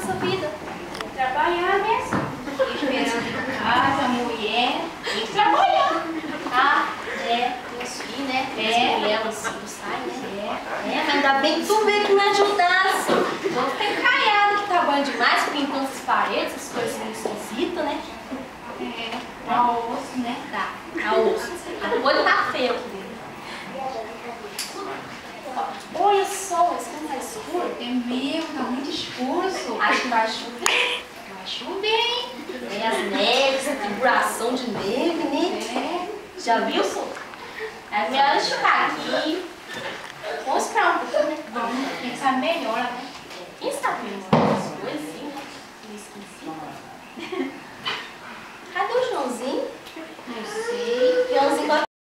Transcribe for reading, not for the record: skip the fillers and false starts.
nessa vida? Trabalhar mesmo. Esperando em casa, mulher. Tem que trabalhar. Ah, tem os filhos, né? É. Mulher, os filhos saem, né? Mas ainda bem que tu veio que me ajudasse. Vou ficar encaiado que trabalho demais, pintando essas paredes, essas coisas meio esquisitas, né? Dá osso, né? Tá osso. A olho tá feio aqui dentro. Olha só, esse canto tá escuro. É mesmo, tá muito escuro, só. Acho que vai chover. Vai chover, hein? Tem as neves, a figuração de neve, né? Já viu, só? É melhor a gente ficar aqui. Vamos esperar um pouquinho, né? Vamos pensar melhor, né?